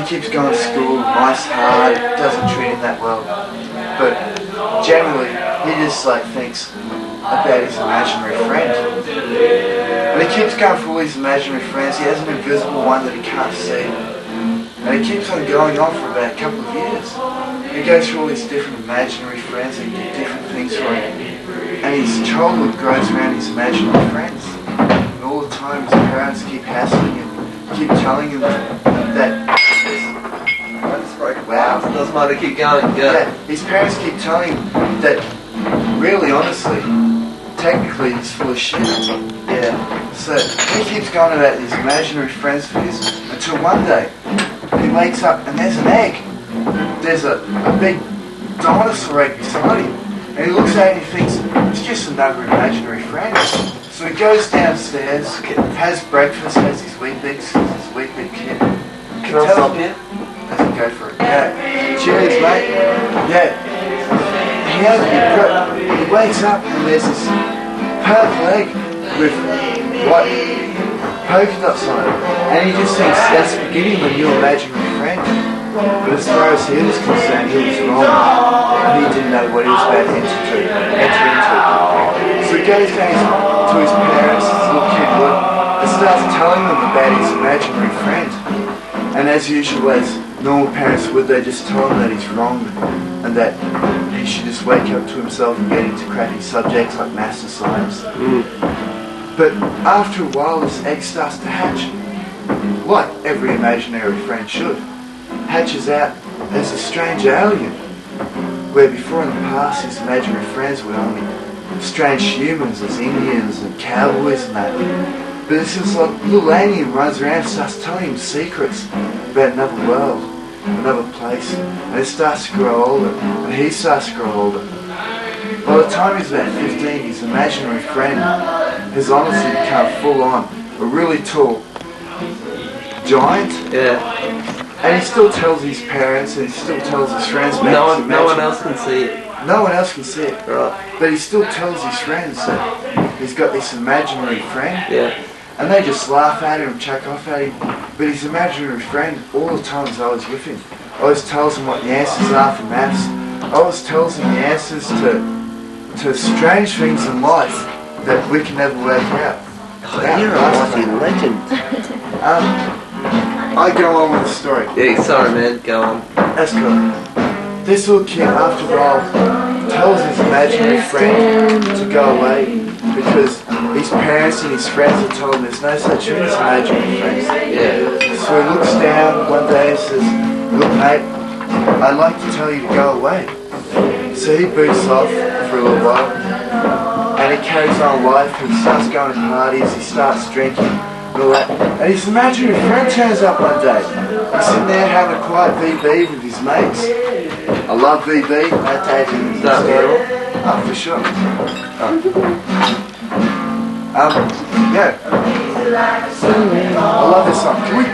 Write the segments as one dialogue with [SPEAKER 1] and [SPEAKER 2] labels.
[SPEAKER 1] he keeps going to school, nice, hard, doesn't treat him that well. But generally, he just like thinks about his imaginary friend. And he keeps going for all his imaginary friends. He has an invisible one that he can't see. And it keeps on going on for about a couple of years. He goes through all these different imaginary friends and get different things for him. And his childhood grows around his imaginary friends. And all the time his parents keep hassling him, keep telling him that... I just broke. Wow.
[SPEAKER 2] Doesn't matter, keep going.
[SPEAKER 1] Yeah, his parents keep telling him that, really, honestly, technically he's full of shit. Yeah. So he keeps going about these imaginary friends of his until one day he wakes up and there's an egg. There's a big dinosaur egg beside him. And he looks at it and he thinks, it's just another imaginary friend. So he goes downstairs, has breakfast, has his Weet-Bix kit.
[SPEAKER 2] Can I stop here?
[SPEAKER 1] Doesn't go for it. Yeah. Cheers, mate. Yeah. He wakes up and there's this purple egg with white polka dots on it. And he just thinks that's beginning a new imaginary friend. But as far as he was concerned, he was wrong. And he didn't know what he was about to enter into. So he goes down to his parents, his little kid would, and starts telling them about his imaginary friend. And as usual, as normal parents would, they just tell him that he's wrong and that he should just wake up to himself and get into crappy subjects like maths and science. But after a while, this egg starts to hatch, like every imaginary friend should. Hatches out as a strange alien, where before in the past his imaginary friends were only strange humans as Indians and cowboys and that. But it's just like little alien runs around and starts telling him secrets about another world, another place, and it starts to grow older, and he starts to grow older. By the time he's about 15, his imaginary friend has honestly become full on, a really tall giant.
[SPEAKER 2] Yeah.
[SPEAKER 1] And he still tells his parents and he still tells his friends about his
[SPEAKER 2] no one else can see it.
[SPEAKER 1] No one else can see it.
[SPEAKER 2] Right.
[SPEAKER 1] But he still tells his friends that he's got this imaginary friend.
[SPEAKER 2] Yeah.
[SPEAKER 1] And they just laugh at him and chuck off at him. But his imaginary friend, all the time, is always with him. Always tells him what the answers are for maths. Always tells him the answers to strange things in life that we can never work out.
[SPEAKER 2] Oh, you're a fucking legend.
[SPEAKER 1] I go on with the story.
[SPEAKER 2] Yeah, sorry man, go on.
[SPEAKER 1] That's cool. This little kid, after a while, tells his imaginary friend to go away because his parents and his friends have told him there's no such thing as imaginary friends.
[SPEAKER 2] Yeah.
[SPEAKER 1] So he looks down one day and says, look mate, I'd like to tell you to go away. So he boots off for a little while and he carries on life and he starts going to parties, he starts drinking. And his imaginary friend turns up one day. He's sitting there having a quiet VB with his mates. I love VB. That takes him. Oh, for sure. Yeah. I love this song. Can we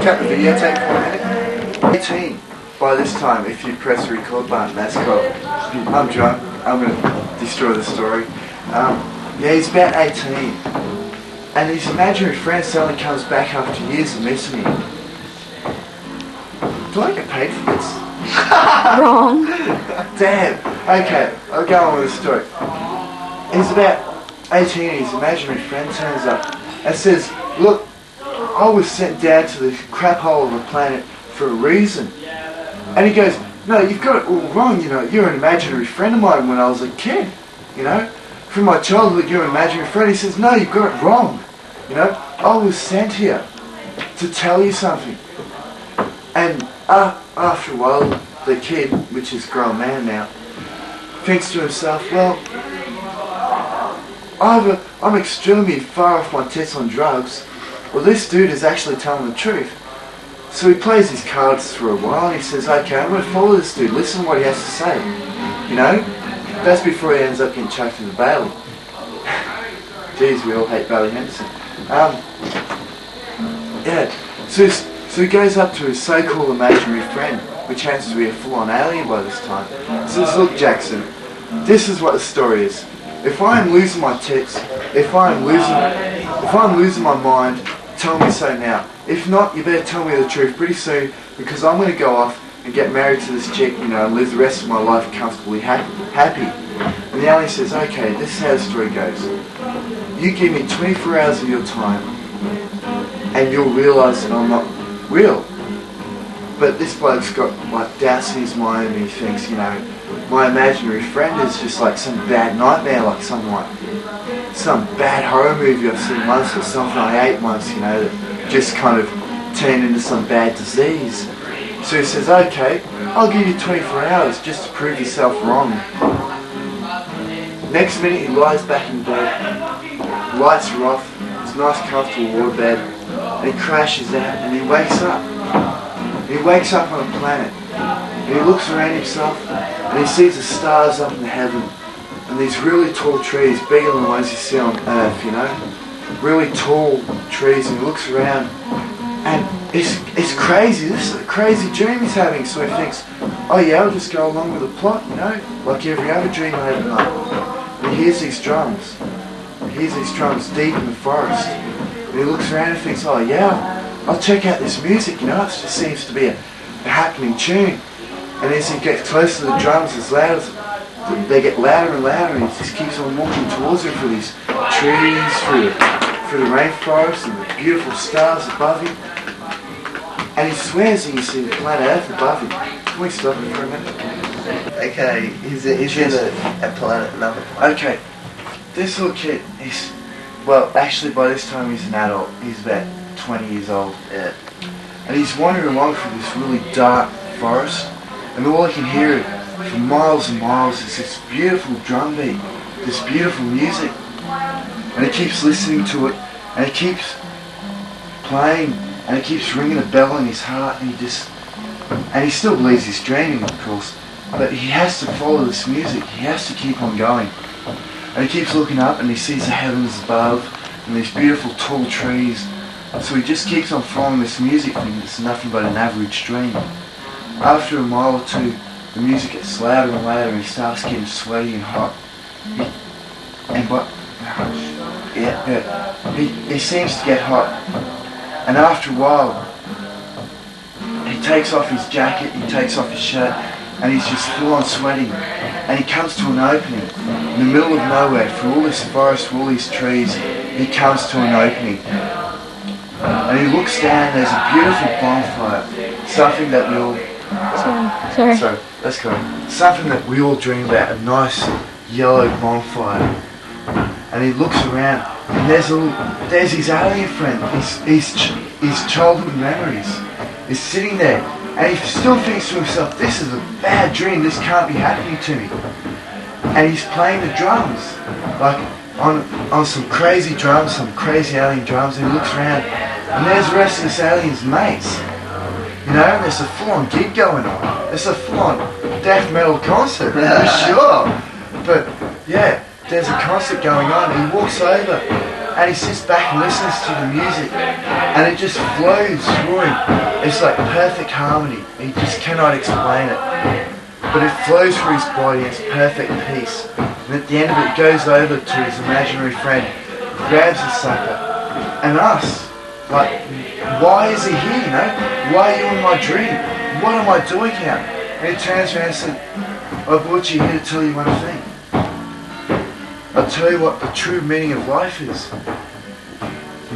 [SPEAKER 1] cut the video tape for a minute? 18 by this time, if you press the record button. That's cool. I'm drunk. I'm going to destroy the story. Yeah, he's about 18. And his imaginary friend suddenly comes back after years of missing him. Do I get paid for this?
[SPEAKER 3] Wrong.
[SPEAKER 1] Damn. Okay, I'll go on with the story. He's about 18 and his imaginary friend turns up and says, look, I was sent down to the crap hole of the planet for a reason. And he goes, no, you've got it all wrong, you know, you're an imaginary friend of mine when I was a kid, you know. From my childhood, you're an imaginary friend. He says, no, you've got it wrong. You know, I was sent here to tell you something. And after a while, the kid, which is a grown man now, thinks to himself, well, I'm extremely far off my tits on drugs. Well, this dude is actually telling the truth. So he plays his cards for a while and he says, okay, I'm going to follow this dude. Listen to what he has to say. You know? That's before he ends up getting chucked into Bailey. Jeez, we all hate Bailey Henderson. Yeah, so he goes up to his so-called imaginary friend, which happens to be a full-on alien by this time. Says, look Jackson, this is what the story is. If I am losing my tits, if I am losing my mind, tell me so now. If not, you better tell me the truth pretty soon, because I'm going to go off and get married to this chick, you know, and live the rest of my life comfortably happy. And the alien says, okay, this is how the story goes. You give me 24 hours of your time, and you'll realise that I'm not real. But this bloke's got like doubts in his mind, and he thinks, you know, my imaginary friend is just like some bad nightmare, like some bad horror movie I've seen once, or something I ate once, you know, that just kind of turned into some bad disease. So he says, okay, I'll give you 24 hours just to prove yourself wrong. Next minute he lies back in bed, lights are off, it's a nice comfortable waterbed, and he crashes out and he wakes up. He wakes up on a planet, and he looks around himself, and he sees the stars up in the heaven, and these really tall trees, bigger than the ones you see on Earth, you know? Really tall trees, and he looks around, and it's crazy. This is a crazy dream he's having, so he thinks, oh yeah, I'll just go along with the plot, you know? Like every other dream I have at night. And he hears these drums. He hears these drums deep in the forest. And he looks around and thinks, oh yeah, I'll check out this music, you know, it just seems to be a happening tune. And as he gets close to the drums, they get louder and louder, and he just keeps on walking towards them through these trees, through the rainforest and the beautiful stars above him. And he swears he can see the planet Earth above him. Can we stop it for a minute?
[SPEAKER 2] Okay, he's in a planet, another planet.
[SPEAKER 1] Okay, this little kid, well, actually by this time he's an adult. He's about 20 years old.
[SPEAKER 2] Yeah.
[SPEAKER 1] And he's wandering along through this really dark forest, and all he can hear for miles and miles is this beautiful drum beat, this beautiful music. And he keeps listening to it, and it keeps playing, and it keeps ringing a bell in his heart, and he still believes he's dreaming, of course, but he has to follow this music, he has to keep on going. And he keeps looking up, and he sees the heavens above, and these beautiful tall trees. So he just keeps on following this music thing that's nothing but an average dream. After a mile or two, the music gets louder and louder, and he starts getting sweaty and hot. He seems to get hot. And after a while, he takes off his jacket, he takes off his shirt, and he's just full on sweating. And he comes to an opening in the middle of nowhere, through all this forest, through all these trees. He comes to an opening. And he looks down, there's a beautiful bonfire, something that we all... Sorry, let's go. Something that we all dream about, a nice yellow bonfire. And he looks around, and there's his alien friend, his childhood memories. He's sitting there, and he still thinks to himself, this is a bad dream, this can't be happening to me. And he's playing the drums, like on some crazy drums, some crazy alien drums, and he looks around, and there's the rest of this alien's mates. You know, and there's a full-on gig going on. There's a full-on death metal concert, for sure. But yeah, there's a concert going on, and he walks over, and he sits back and listens to the music, and it just flows through him. It's like perfect harmony. He just cannot explain it. But it flows through his body, it's perfect peace. And at the end of it, goes over to his imaginary friend, grabs the sucker, and asks, like, why is he here, you know? Why are you in my dream? What am I doing here? And he turns around and said, I brought you here to tell you one thing. I'll tell you what the true meaning of life is.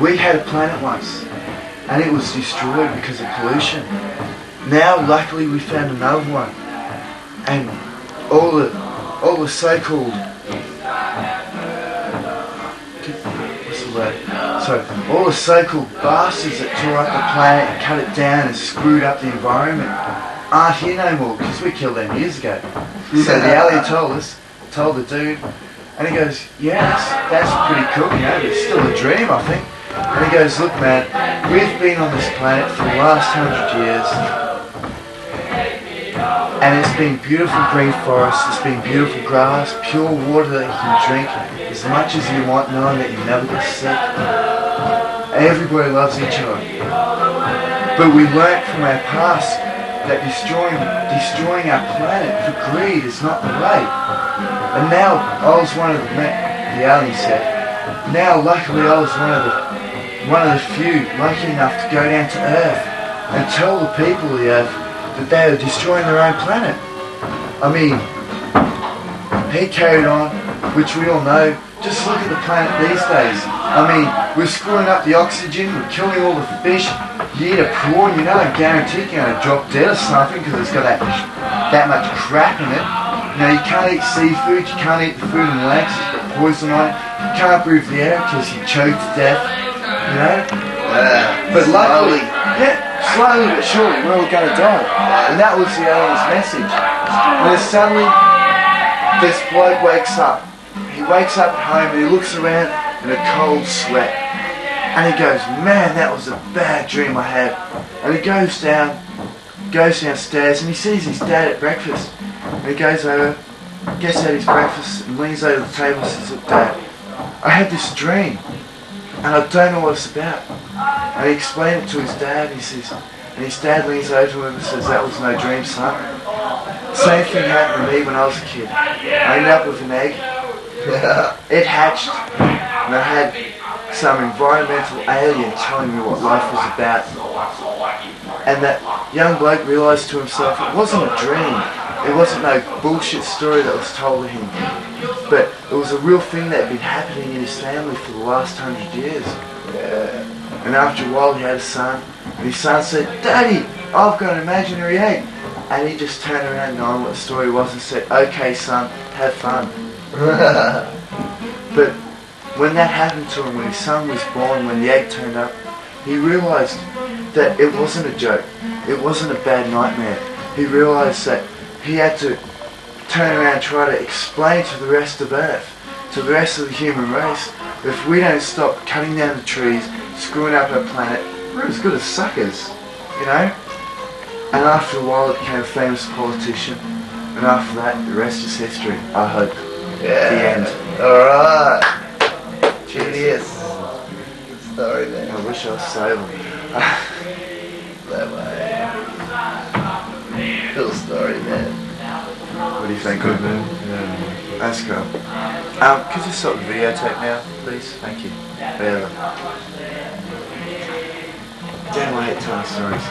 [SPEAKER 1] We had a planet once, and it was destroyed because of pollution. Now, luckily, we found another one. And all the so-called, what's the word? So all the so-called bastards that tore up the planet and cut it down and screwed up the environment aren't here no more because we killed them years ago. So the alien told the dude, and he goes, yeah, that's pretty cool, you know, but it's still a dream, I think. And he goes, look man, we've been on this planet for the last 100 years. And it's been beautiful green forests, it's been beautiful grass, pure water that you can drink as much as you want, knowing that you never get sick. Everybody loves each other. But we learnt from our past that destroying our planet for greed is not the way. And now I was one of the alien said, now luckily I was one of the one of the few lucky enough to go down to Earth and tell the people of the Earth that they were destroying their own planet. I mean, he carried on, which we all know. Just look at the planet these days. I mean, we're screwing up the oxygen, we're killing all the fish. You eat a prawn, you know, I guarantee you're going to drop dead or something because it's got that much crap in it. You know, you can't eat seafood, you can't eat the food in the lakes, it's got poison on it. You can't breathe the air because you choke to death, you know. But luckily, slowly but surely, we're all going to die. And that was the alien's message. And then suddenly, this bloke wakes up. He wakes up at home and he looks around in a cold sweat. And he goes, man, that was a bad dream I had. And he goes downstairs and he sees his dad at breakfast. And he goes over, gets out his breakfast and leans over the table and says, look, Dad, I had this dream and I don't know what it's about. And he explained it to his dad and his dad leans over to him and says, that was no dream, son. Same thing happened to me when I was a kid. I ended up with an egg. It hatched and I had some environmental alien telling me what life was about. And that young bloke realised to himself it wasn't a dream. It wasn't no bullshit story that was told to him. But it was a real thing that had been happening in his family for the last 100 years. And after a while he had a son. And his son said, Daddy, I've got an imaginary egg. And he just turned around knowing what the story was and said, okay son, have fun. But when that happened to him, when his son was born, when the egg turned up, he realised that it wasn't a joke. It wasn't a bad nightmare. He realised that he had to turn around and try to explain to the rest of Earth, to the rest of the human race, that if we don't stop cutting down the trees, screwing up our planet, we're as good as suckers, you know? And after a while he became a famous politician, and after that, the rest is history, I hope.
[SPEAKER 2] Yeah.
[SPEAKER 1] The end.
[SPEAKER 2] Alright. Genius. Story, man.
[SPEAKER 1] I wish I was sober.
[SPEAKER 2] That way. Cool story, man.
[SPEAKER 1] What do you think?
[SPEAKER 4] Good, man. Yeah.
[SPEAKER 1] That's cool. Could you stop the videotape now, please? Thank you. Damn, I hate telling stories.